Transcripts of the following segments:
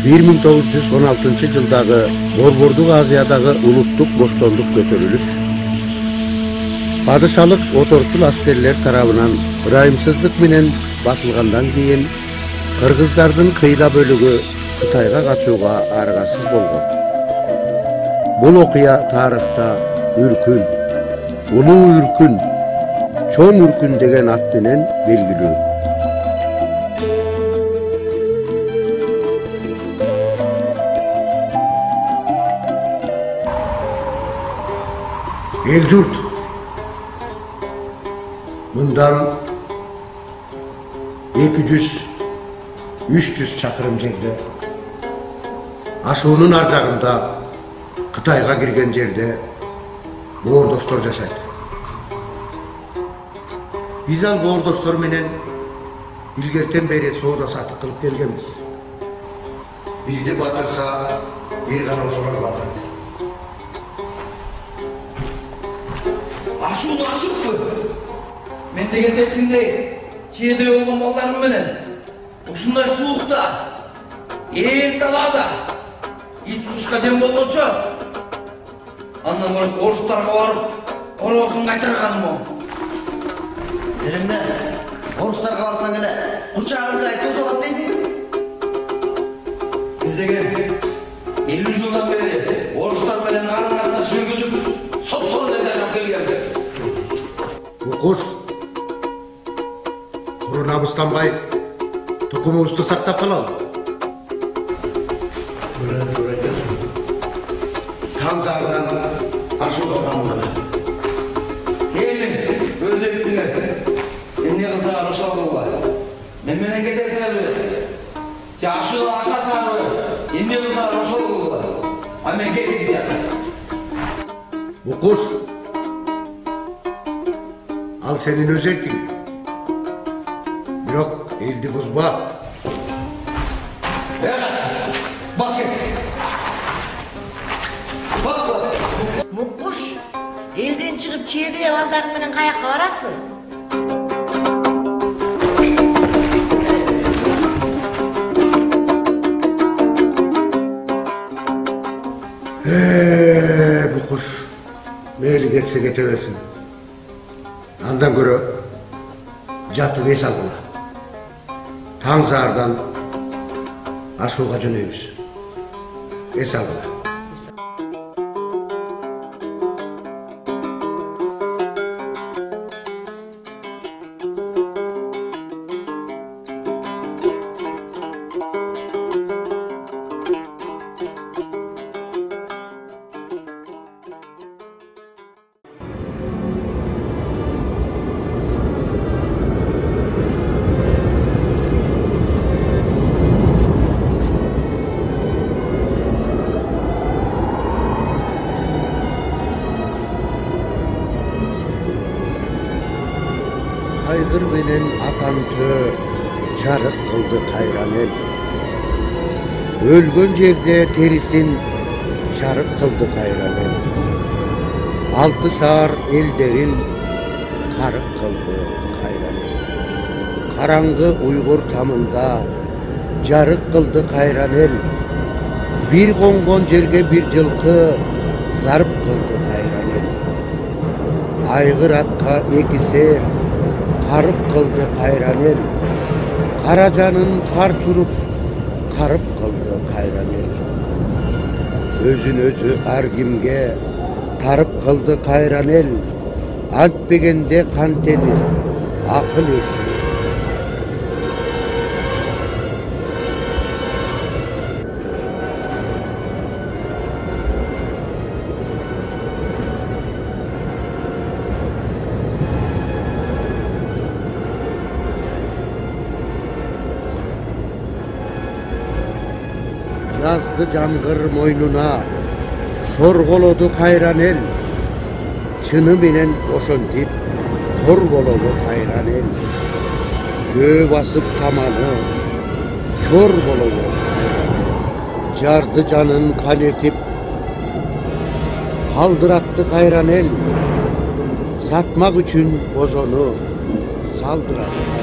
1916-жылдагы Борбордук Азиядагы улуттук боштондук көтөрүлүш падышалык оторчул аскерлер тарабынан ырайымсыздык менен басылгандан кийин кыргыздардын кыйла бөлүгү Кытайга качууга аргасыз болгон. Бул окуя тарыхта Үркүн, Улуу Үркүн, Чоң Үркүн деген ат менен белгилүү. Эл журт мындан 200-300 чакырым жерде, Ашуунун ар жагында, Кытайга кирген жерде боордоштор жашайт. Биз ал боордоштор менен илгертен бери соода сатык кылып келгенбиз. Бизди батырса, бир гана ошолор батырды. Ашуун ашыкпы. Мен деген тепкиндей чээде болгон балдарым менен ушундай суукта, ээн талаада ит кушка жем болгончо андан көрөп орустарга барып короосун кайтарганым о. Сенде орустарга барсаң эле кучагыңды айтып болот дейсиңби? Биз деген 50 жылдан бери орустар менен карым катнаш жүргүзүп, соттон эле жашап келгенбиз. Укуш, курунабызданбай, тукумубузду сактап калалы. Камзардан ашууга камылган. Эми өзөктүңөр. Эмне кылсаңар ошол кылгыла. Мен менен кетесиңерби? Же ашууга ашасыңарбы? Эмне кылсаңар ошол кылгыла. А мен кетейин жана. Укуш, ал сенин өз эркиң. Бирок элди бузба. Бас кет. Мукуш, элден чыгып чээде балдарың менен каяка барасың? Мукуш, мейли кетсе кете берсин. Андан көрө жатып эс алгыла. Таң заардан ашууга жөнөйбүз. Эс алгыла. Кайгыр менен атан төр жарык кылды кайран эл. Өлгөн жерде терисин жарык кылды кайран эл. Алты шаар элдерин карык кылды кайран эл. Караңгы уйгур тамында жарык кылды кайран эл. Бир конгон жерге бир жылкы зарып кылды кайран эл. Айгыр атка эки сер карып кылды кайран эл. Кара жанын кар чуруп карып кылды кайран эл. Өзүн өзү ар кимге тарып кылды кайран эл. Антпегенде кантедир акыл эси. Жазгы жамгыр мойнуна шорголоду кайран эл. Чыны менен ошентип кор болобу кайран эл. Жөө басып таманы чор болобу кайран эл. Жарды жанын кан этип калдыратты кайран эл. Сатмак үчүн бозону салдырады кайран эл.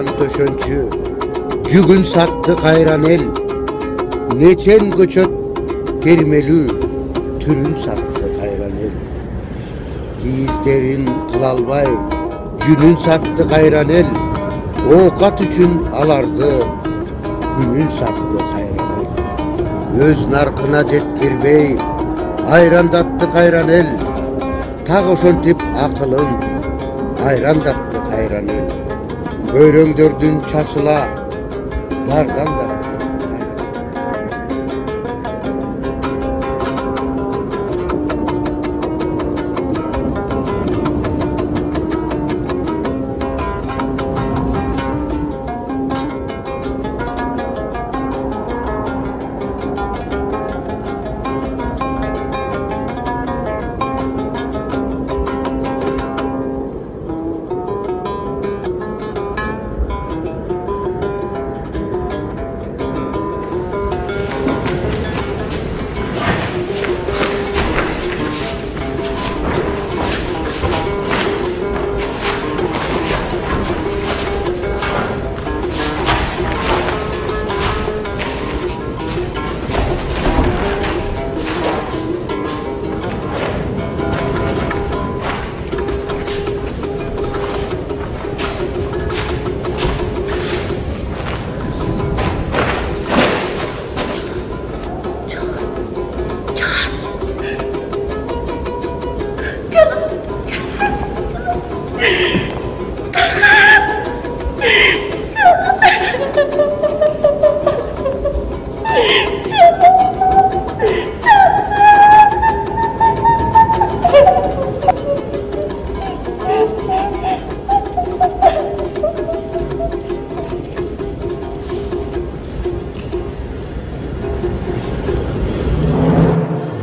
Kayran döşönçü, jügün sattı kayran el. Neçen göçöt termelü, türün sattı kayran el. Giyizlerin kılalbay, günün sattı kayran el. Okat üçün alardı, günün sattı kayran el. Öz narkına jettirбей, ayrandattı kayran el. Tak oşontip akılın, ayrandattı kayran el. Böyröңдөрдүн çaçıla, dardandattı kayran el.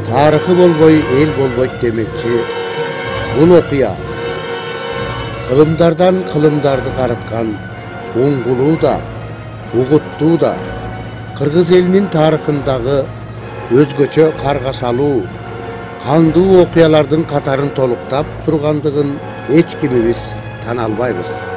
Tarixi bolboy el bolboyt demekçi bul okuya. Kılımdardan kılımdardı qaratkan oңguluu da, uguttуу da Kırgız elinin tarixindağı özgöçö kargaşalуу, kandуу okuyalardın katarın toluktap turgandığın hiç kimimiz tan albayбыз.